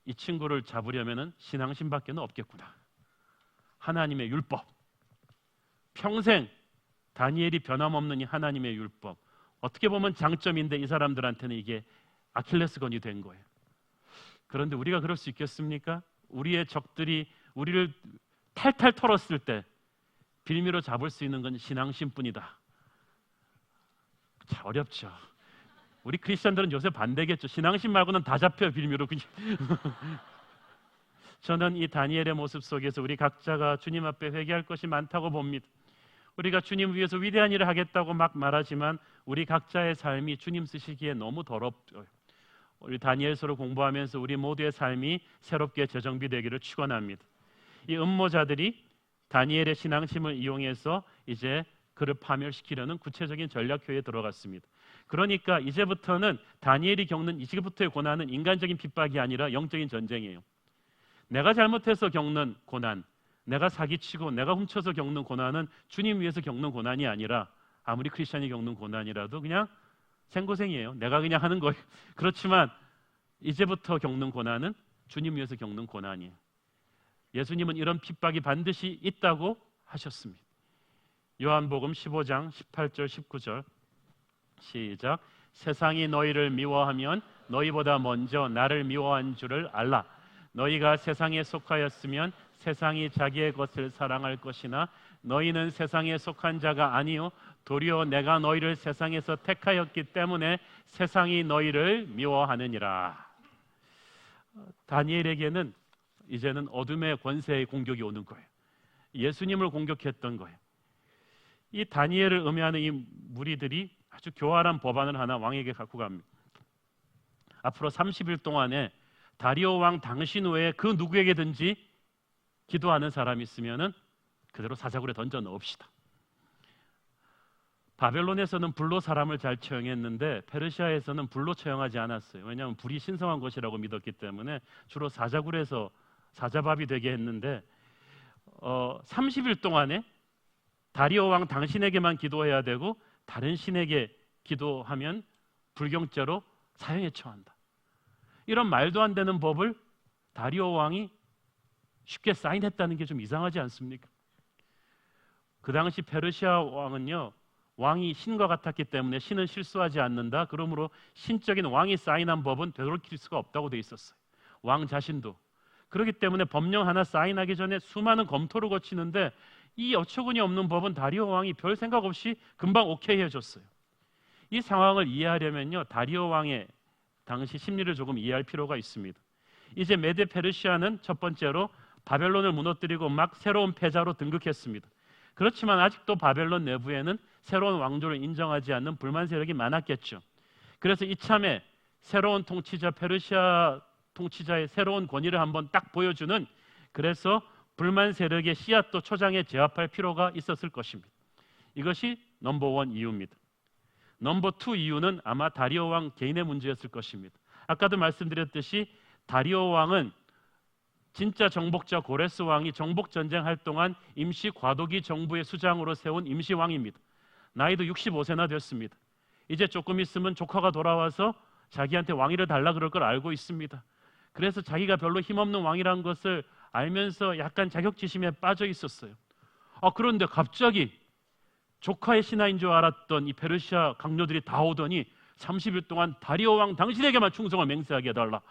이 친구를 잡으려면은 신앙심밖에 없겠구나. 하나님의 율법. 평생 다니엘이 변함없는 이 하나님의 율법. 어떻게 보면 장점인데 이 사람들한테는 이게 아킬레스건이 된 거예요. 그런데 우리가 그럴 수 있겠습니까? 우리의 적들이 우리를 탈탈 털었을 때 빌미로 잡을 수 있는 건 신앙심뿐이다. 참 어렵죠. 우리 크리스천들은 요새 반대겠죠. 신앙심 말고는 다 잡혀요, 빌미로. 저는 이 다니엘의 모습 속에서 우리 각자가 주님 앞에 회개할 것이 많다고 봅니다. 우리가 주님 위해서 위대한 일을 하겠다고 막 말하지만 우리 각자의 삶이 주님 쓰시기에 너무 더럽죠. 우리 다니엘서를 공부하면서 우리 모두의 삶이 새롭게 재정비되기를 축원합니다. 이 음모자들이 다니엘의 신앙심을 이용해서 이제 그를 파멸시키려는 구체적인 전략회에 들어갔습니다. 그러니까 이제부터는 다니엘이 겪는 이제부터의 고난은 인간적인 핍박이 아니라 영적인 전쟁이에요. 내가 잘못해서 겪는 고난, 내가 사기치고 내가 훔쳐서 겪는 고난은 주님 위해서 겪는 고난이 아니라 아무리 크리스찬이 겪는 고난이라도 그냥 생고생이에요. 내가 그냥 하는 거예요. 그렇지만 이제부터 겪는 고난은 주님 위해서 겪는 고난이에요. 예수님은 이런 핍박이 반드시 있다고 하셨습니다. 요한복음 15장 18절 19절 시작. 세상이 너희를 미워하면 너희보다 먼저 나를 미워한 줄을 알라. 너희가 세상에 속하였으면 세상이 자기의 것을 사랑할 것이나 너희는 세상에 속한 자가 아니요 도리어 내가 너희를 세상에서 택하였기 때문에 세상이 너희를 미워하느니라. 다니엘에게는 이제는 어둠의 권세의 공격이 오는 거예요. 예수님을 공격했던 거예요. 이 다니엘을 음해하는 이 무리들이 아주 교활한 법안을 하나 왕에게 갖고 갑니다. 앞으로 30일 동안에 다리오 왕 당신 외에 그 누구에게든지 기도하는 사람이 있으면은 그대로 사자굴에 던져 넣읍시다. 바벨론에서는 불로 사람을 잘 처형했는데 페르시아에서는 불로 처형하지 않았어요. 왜냐하면 불이 신성한 것이라고 믿었기 때문에 주로 사자굴에서 사자밥이 되게 했는데 30일 동안에 다리오 왕 당신에게만 기도해야 되고 다른 신에게 기도하면 불경죄로 사형에 처한다. 이런 말도 안 되는 법을 다리오 왕이 쉽게 사인했다는 게 좀 이상하지 않습니까? 그 당시 페르시아 왕은요, 왕이 신과 같았기 때문에 신은 실수하지 않는다. 그러므로 신적인 왕이 사인한 법은 되돌릴 수가 없다고 돼 있었어요. 왕 자신도. 그렇기 때문에 법령 하나 사인하기 전에 수많은 검토를 거치는데 이 어처구니 없는 법은 다리오 왕이 별 생각 없이 금방 오케이 해줬어요. 이 상황을 이해하려면요, 다리오 왕의 당시 심리를 조금 이해할 필요가 있습니다. 이제 메데 페르시아는 첫 번째로 바벨론을 무너뜨리고 막 새로운 패자로 등극했습니다. 그렇지만 아직도 바벨론 내부에는 새로운 왕조를 인정하지 않는 불만 세력이 많았겠죠. 그래서 이참에 새로운 통치자 페르시아 통치자의 새로운 권위를 한번 딱 보여주는, 그래서 불만 세력의 씨앗도 초장에 제압할 필요가 있었을 것입니다. 이것이 넘버원 이유입니다. 넘버 투 이유는 아마 다리오 왕 개인의 문제였을 것입니다. 아까도 말씀드렸듯이 다리오 왕은 진짜 정복자 고레스 왕이 정복 전쟁할 동안 임시 과도기 정부의 수장으로 세운 임시 왕입니다. 나이도 65세나 됐습니다. 이제 조금 있으면 조카가 돌아와서 자기한테 왕위를 달라 그럴 걸 알고 있습니다. 그래서 자기가 별로 힘없는 왕이라는 것을 알면서 약간 자격지심에 빠져 있었어요. 그런데 갑자기 조카의 신하인 줄 알았던 이 페르시아 강요들이 다 오더니 30일 동안 다리오 왕 당신에게만 충성을 맹세하게 해달라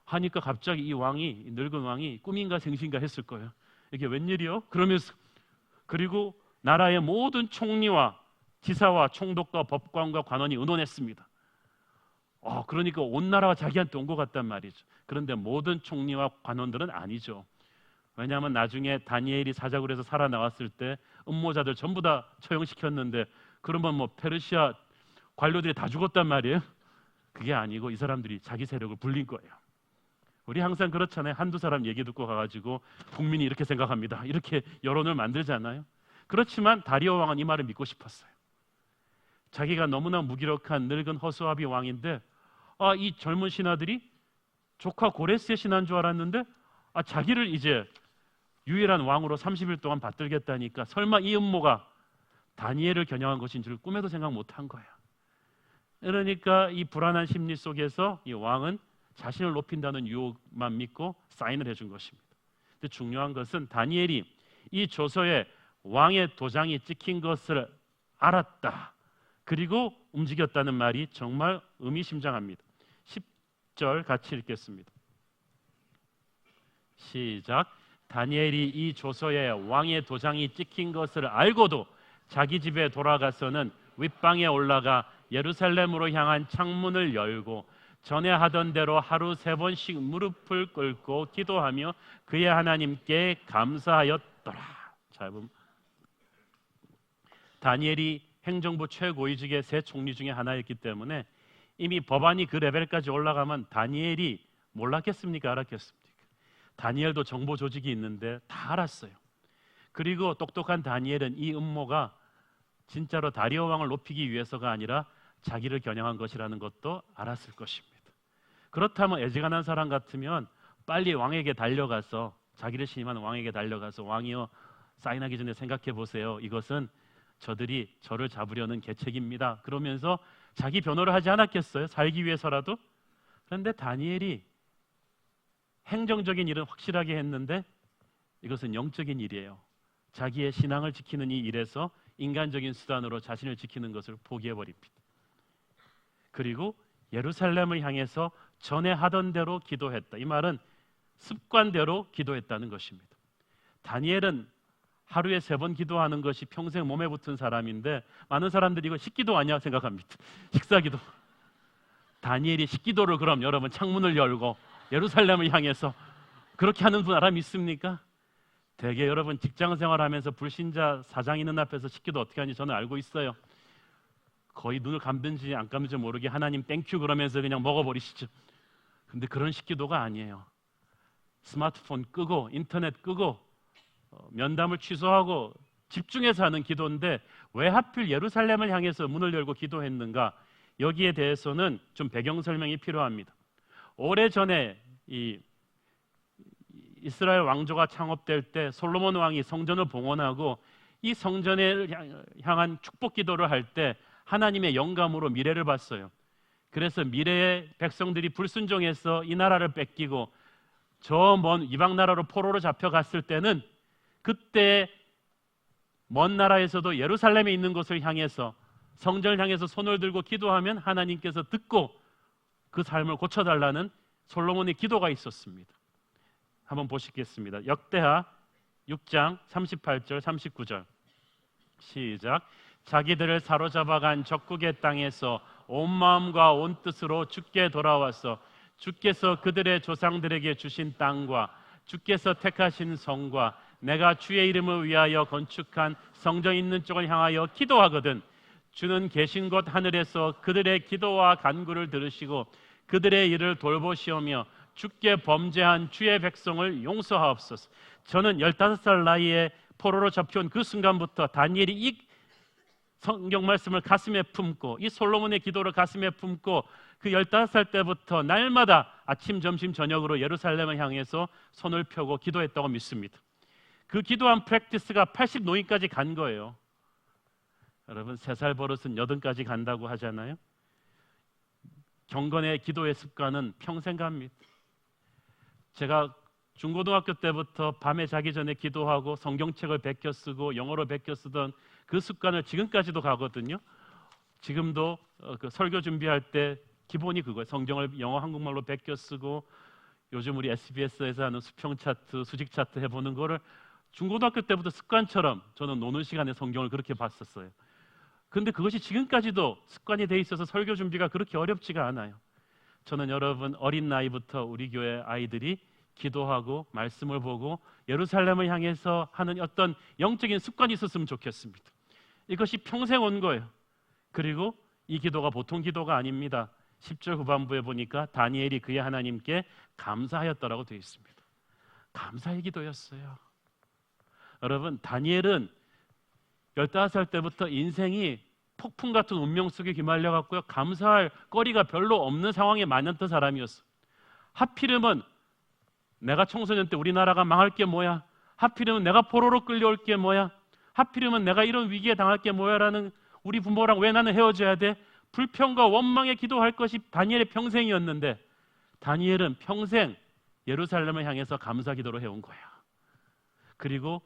하니까 갑자기 이 늙은 왕이 꿈인가 생신가 했을 거예요. 이게 웬일이요? 그러면서 그리고 나라의 모든 총리와 지사와 총독과 법관과 관원이 의논했습니다. 그러니까 온 나라가 자기한테 온 것 같단 말이죠. 그런데 모든 총리와 관원들은 아니죠. 왜냐하면 나중에 다니엘이 사자굴에서 살아나왔을 때 음모자들 전부 다 처형시켰는데 그러면 뭐 페르시아 관료들이 다 죽었단 말이에요. 그게 아니고 이 사람들이 자기 세력을 불린 거예요. 우리 항상 그렇잖아요. 한두 사람 얘기 듣고 가가지고 국민이 이렇게 생각합니다, 이렇게 여론을 만들잖아요. 그렇지만 다리오 왕은 이 말을 믿고 싶었어요. 자기가 너무나 무기력한 늙은 허수아비 왕인데 이 젊은 신하들이 조카 고레스의 신하인 줄 알았는데 자기를 이제 유일한 왕으로 30일 동안 받들겠다니까 설마 이 음모가 다니엘을 겨냥한 것인 줄 꿈에도 생각 못한 거야. 그러니까 이 불안한 심리 속에서 이 왕은 자신을 높인다는 유혹만 믿고 사인을 해준 것입니다. 근데 중요한 것은 다니엘이 이 조서에 왕의 도장이 찍힌 것을 알았다, 그리고 움직였다는 말이 정말 의미심장합니다. 10절 같이 읽겠습니다. 시작. 다니엘이 이 조서에 왕의 도장이 찍힌 것을 알고도 자기 집에 돌아가서는 윗방에 올라가 예루살렘으로 향한 창문을 열고 전에 하던 대로 하루 3번씩 무릎을 꿇고 기도하며 그의 하나님께 감사하였더라. 자, 다니엘이 행정부 최고위직의 세 총리 중에 하나였기 때문에 이미 법안이 그 레벨까지 올라가면 다니엘이 몰랐겠습니까? 알았겠습니까? 다니엘도 정보 조직이 있는데 다 알았어요. 그리고 똑똑한 다니엘은 이 음모가 진짜로 다리오 왕을 높이기 위해서가 아니라 자기를 겨냥한 것이라는 것도 알았을 것입니다. 그렇다면 애지간한 사람 같으면 빨리 왕에게 달려가서, 자기를 신임하는 왕에게 달려가서 왕이여 사인하기 전에 생각해 보세요, 이것은 저들이 저를 잡으려는 계책입니다, 그러면서 자기 변호를 하지 않았겠어요? 살기 위해서라도. 그런데 다니엘이 행정적인 일은 확실하게 했는데 이것은 영적인 일이에요. 자기의 신앙을 지키는 이 일에서 인간적인 수단으로 자신을 지키는 것을 포기해버립니다. 그리고 예루살렘을 향해서 전에 하던 대로 기도했다. 이 말은 습관대로 기도했다는 것입니다. 다니엘은 하루에 3번 기도하는 것이 평생 몸에 붙은 사람인데 많은 사람들이 이거 식기도 아니야 생각합니다. 식사기도. 다니엘이 식기도를 그럼 여러분 창문을 열고 예루살렘을 향해서 그렇게 하는 사람 있습니까? 대개 여러분 직장 생활하면서 불신자 사장 있는 앞에서 식기도 어떻게 하는지 저는 알고 있어요. 거의 눈을 감든지 안 감든지 모르게 하나님 땡큐 그러면서 그냥 먹어버리시죠. 근데 그런 식기도가 아니에요. 스마트폰 끄고 인터넷 끄고 면담을 취소하고 집중해서 하는 기도인데 왜 하필 예루살렘을 향해서 문을 열고 기도했는가? 여기에 대해서는 좀 배경 설명이 필요합니다. 오래전에 이 이스라엘 왕조가 창업될 때 솔로몬 왕이 성전을 봉헌하고 이 성전에 향한 축복 기도를 할 때 하나님의 영감으로 미래를 봤어요. 그래서 미래의 백성들이 불순종해서 이 나라를 뺏기고 저 먼 이방 나라로 포로로 잡혀갔을 때는 그때 먼 나라에서도 예루살렘에 있는 곳을 향해서 성전을 향해서 손을 들고 기도하면 하나님께서 듣고 그 삶을 고쳐달라는 솔로몬의 기도가 있었습니다. 한번 보시겠습니다. 역대하 6장 38절 39절 시작. 자기들을 사로잡아간 적국의 땅에서 온 마음과 온 뜻으로 주께 돌아와서 주께서 그들의 조상들에게 주신 땅과 주께서 택하신 성과 내가 주의 이름을 위하여 건축한 성전 있는 쪽을 향하여 기도하거든 주는 계신 곳 하늘에서 그들의 기도와 간구를 들으시고 그들의 일을 돌보시오며 주께 범죄한 주의 백성을 용서하옵소서. 저는 15살 나이에 포로로 잡혀온 그 순간부터 다니엘이 이 성경 말씀을 가슴에 품고 이 솔로몬의 기도를 가슴에 품고 그 15살 때부터 날마다 아침, 점심, 저녁으로 예루살렘을 향해서 손을 펴고 기도했다고 믿습니다. 그 기도한 프랙티스가 80노인까지 간 거예요. 여러분 3살 버릇은 80까지 간다고 하잖아요. 경건의 기도의 습관은 평생 갑니다. 제가 중고등학교 때부터 밤에 자기 전에 기도하고 성경책을 베껴 쓰고 영어로 베껴 쓰던 그 습관을 지금까지도 가거든요. 지금도 그 설교 준비할 때 기본이 그거예요. 성경을 영어 한국말로 베껴 쓰고 요즘 우리 SBS에서 하는 수평 차트, 수직 차트 해보는 거를 중고등학교 때부터 습관처럼 저는 노는 시간에 성경을 그렇게 봤었어요. 근데 그것이 지금까지도 습관이 돼 있어서 설교 준비가 그렇게 어렵지가 않아요. 저는 여러분 어린 나이부터 우리 교회 아이들이 기도하고 말씀을 보고 예루살렘을 향해서 하는 어떤 영적인 습관이 있었으면 좋겠습니다. 이것이 평생 온 거예요. 그리고 이 기도가 보통 기도가 아닙니다. 10절 후반부에 보니까 다니엘이 그의 하나님께 감사하였더라고 되어 있습니다. 감사의 기도였어요. 여러분, 다니엘은 15살 때부터 인생이 폭풍 같은 운명 속에 기말려 갖고요. 감사할 거리가 별로 없는 상황에 만연던 사람이었어. 하필이면 내가 청소년 때 우리나라가 망할 게 뭐야? 하필이면 내가 포로로 끌려올 게 뭐야? 하필이면 내가 이런 위기에 당할 게 뭐야라는 우리 부모랑 왜 나는 헤어져야 돼? 불평과 원망에 기도할 것이 다니엘의 평생이었는데 다니엘은 평생 예루살렘을 향해서 감사 기도로 해온 거야. 그리고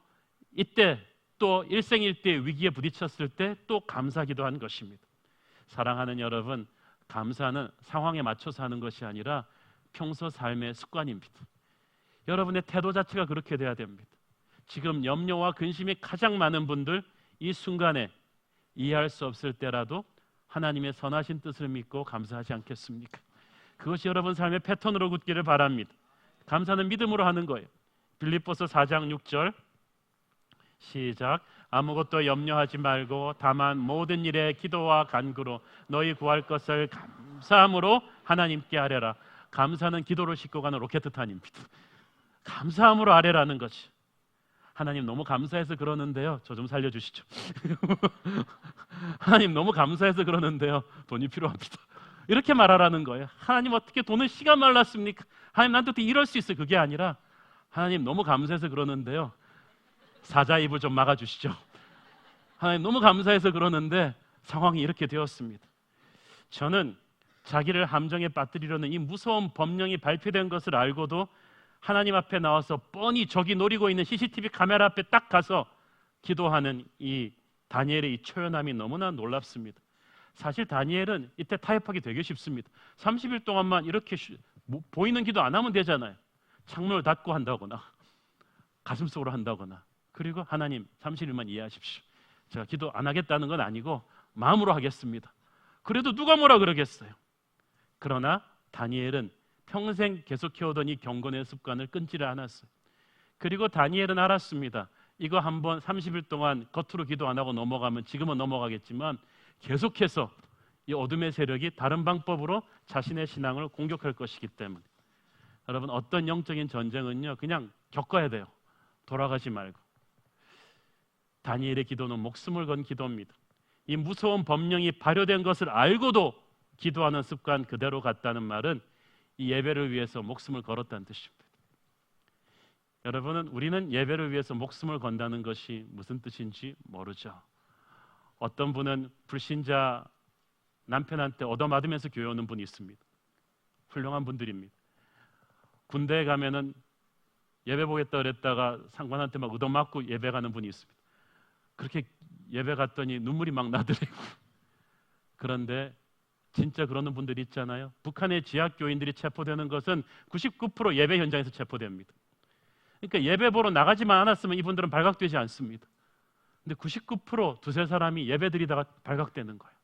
이때 또 일생일대 위기에 부딪혔을 때 또 감사 기도한 것입니다. 사랑하는 여러분, 감사는 상황에 맞춰서 하는 것이 아니라 평소 삶의 습관입니다. 여러분의 태도 자체가 그렇게 돼야 됩니다. 지금 염려와 근심이 가장 많은 분들, 이 순간에 이해할 수 없을 때라도 하나님의 선하신 뜻을 믿고 감사하지 않겠습니까? 그것이 여러분 삶의 패턴으로 굳기를 바랍니다. 감사는 믿음으로 하는 거예요. 빌립보서 4장 6절 시작. 아무것도 염려하지 말고 다만 모든 일에 기도와 간구로 너희 구할 것을 감사함으로 하나님께 아뢰라. 감사는 기도로 싣고 가는 로켓탄입니다. 감사함으로 아뢰라는 거지. 하나님 너무 감사해서 그러는데요, 저 좀 살려주시죠. 하나님 너무 감사해서 그러는데요, 돈이 필요합니다. 이렇게 말하라는 거예요. 하나님 어떻게 돈을 씨가 말랐습니까? 하나님 나한테 어떻게 이럴 수 있어요? 그게 아니라 하나님 너무 감사해서 그러는데요, 사자 입을 좀 막아주시죠. 하나님 너무 감사해서 그러는데 상황이 이렇게 되었습니다. 저는 자기를 함정에 빠뜨리려는 이 무서운 법령이 발표된 것을 알고도 하나님 앞에 나와서 뻔히 적이 노리고 있는 CCTV 카메라 앞에 딱 가서 기도하는 이 다니엘의 이 초연함이 너무나 놀랍습니다. 사실 다니엘은 이때 타협하기 되게 쉽습니다. 30일 동안만 이렇게 보이는 기도 안 하면 되잖아요. 창문을 닫고 한다거나 가슴속으로 한다거나. 그리고 하나님 30일만 이해하십시오. 제가 기도 안 하겠다는 건 아니고 마음으로 하겠습니다. 그래도 누가 뭐라 그러겠어요. 그러나 다니엘은 평생 계속해오던 이 경건의 습관을 끊지를 않았어요. 그리고 다니엘은 알았습니다. 이거 한번 30일 동안 겉으로 기도 안 하고 넘어가면 지금은 넘어가겠지만 계속해서 이 어둠의 세력이 다른 방법으로 자신의 신앙을 공격할 것이기 때문에 여러분, 어떤 영적인 전쟁은요 그냥 겪어야 돼요. 돌아가지 말고. 다니엘의 기도는 목숨을 건 기도입니다. 이 무서운 법령이 발효된 것을 알고도 기도하는 습관 그대로 갔다는 말은 이 예배를 위해서 목숨을 걸었다는 뜻입니다. 여러분은 우리는 예배를 위해서 목숨을 건다는 것이 무슨 뜻인지 모르죠. 어떤 분은 불신자 남편한테 얻어맞으면서 교회 오는 분이 있습니다. 훌륭한 분들입니다. 군대에 가면은 예배 보겠다 그랬다가 상관한테 막 얻어맞고 예배 가는 분이 있습니다. 그렇게 예배 갔더니 눈물이 막 나더라고요. 그런데 진짜 그러는 분들이 있잖아요. 북한의 지하교인들이 체포되는 것은 99% 예배 현장에서 체포됩니다. 그러니까 예배 보러 나가지만 않았으면 이분들은 발각되지 않습니다. 근데 99% 두세 사람이 예배 드리다가 발각되는 거예요.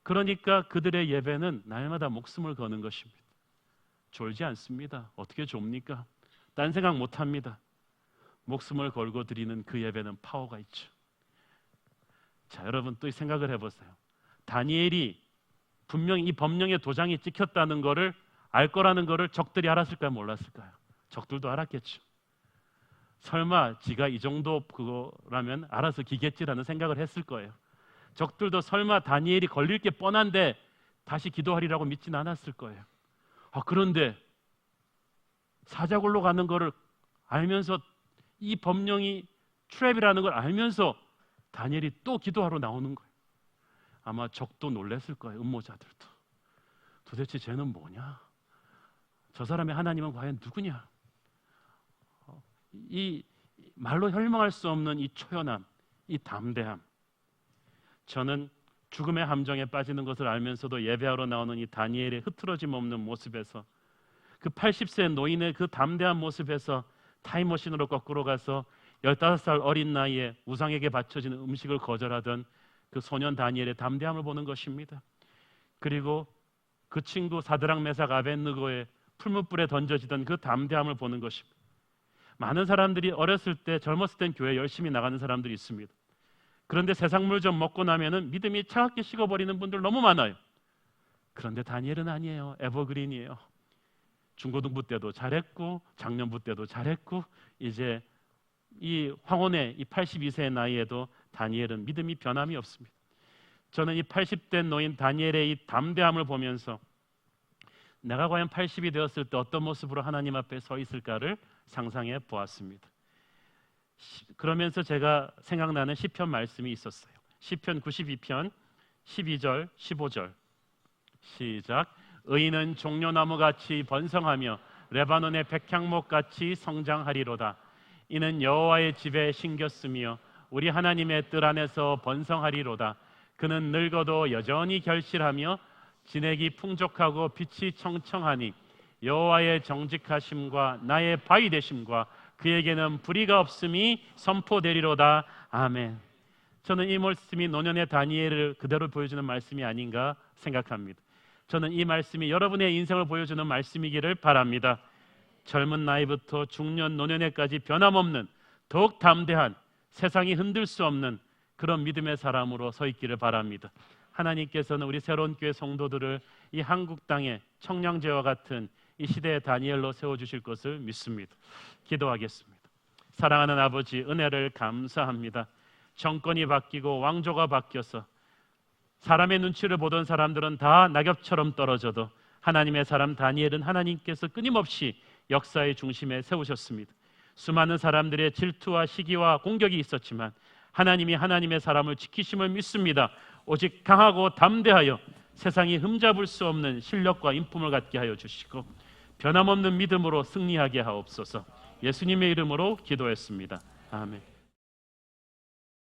그러니까 그들의 예배는 날마다 목숨을 거는 것입니다. 졸지 않습니다. 어떻게 좁니까? 딴 생각 못합니다. 목숨을 걸고 드리는 그 예배는 파워가 있죠. 자, 여러분 또 생각을 해보세요. 다니엘이 분명히 이 법령의 도장이 찍혔다는 것을 알 거라는 것을 적들이 알았을까요? 몰랐을까요? 적들도 알았겠죠. 설마 지가 이 정도 그거라면 알아서 기겠지라는 생각을 했을 거예요. 적들도 설마 다니엘이 걸릴 게 뻔한데 다시 기도하리라고 믿지는 않았을 거예요. 그런데 사자굴로 가는 거를 알면서 이 법령이 트랩이라는 걸 알면서 다니엘이 또 기도하러 나오는 거예요. 아마 적도 놀랐을 거예요. 음모자들도. 도대체 쟤는 뭐냐? 저 사람의 하나님은 과연 누구냐? 이 말로 설명할 수 없는 이 초연함, 이 담대함. 저는 죽음의 함정에 빠지는 것을 알면서도 예배하러 나오는 이 다니엘의 흐트러짐 없는 모습에서, 그 80세 노인의 그 담대한 모습에서 타임머신으로 거꾸로 가서 15살 어린 나이에 우상에게 바쳐지는 음식을 거절하던 그 소년 다니엘의 담대함을 보는 것입니다. 그리고 그 친구 사드락 메삭 아벳느고의 풀무불에 던져지던 그 담대함을 보는 것입니다. 많은 사람들이 어렸을 때, 젊었을 땐 교회 열심히 나가는 사람들이 있습니다. 그런데 세상 물 좀 먹고 나면은 믿음이 차갑게 식어버리는 분들 너무 많아요. 그런데 다니엘은 아니에요. 에버그린이에요. 중고등부 때도 잘했고 작년부 때도 잘했고 이제 이 황혼의 이 82세의 나이에도 다니엘은 믿음이 변함이 없습니다. 저는 이 80대 노인 다니엘의 이 담대함을 보면서 내가 과연 80이 되었을 때 어떤 모습으로 하나님 앞에 서 있을까를 상상해 보았습니다. 그러면서 제가 생각나는 시편 말씀이 있었어요. 시편 92편 12절 15절 시작. 의인은 종려나무같이 번성하며 레바논의 백향목같이 성장하리로다. 이는 여호와의 집에 심겼으며 우리 하나님의 뜰 안에서 번성하리로다. 그는 늙어도 여전히 결실하며 진액이 풍족하고 빛이 청청하니 여호와의 정직하심과 나의 바위 되심과 그에게는 불의가 없음이 선포되리로다. 아멘. 저는 이 말씀이 노년의 다니엘을 그대로 보여주는 말씀이 아닌가 생각합니다. 저는 이 말씀이 여러분의 인생을 보여주는 말씀이기를 바랍니다. 젊은 나이부터 중년 노년에까지 변함없는 더욱 담대한, 세상이 흔들 수 없는 그런 믿음의 사람으로 서 있기를 바랍니다. 하나님께서는 우리 새로운 교회 성도들을 이 한국 땅의 청량제와 같은 이 시대의 다니엘로 세워주실 것을 믿습니다. 기도하겠습니다. 사랑하는 아버지, 은혜를 감사합니다. 정권이 바뀌고 왕조가 바뀌어서 사람의 눈치를 보던 사람들은 다 낙엽처럼 떨어져도 하나님의 사람 다니엘은 하나님께서 끊임없이 역사의 중심에 세우셨습니다. 수많은 사람들의 질투와 시기와 공격이 있었지만 하나님이 하나님의 사람을 지키심을 믿습니다. 오직 강하고 담대하여 세상이 흠잡을 수 없는 실력과 인품을 갖게 하여 주시고 변함없는 믿음으로 승리하게 하옵소서. 예수님의 이름으로 기도했습니다. 아멘.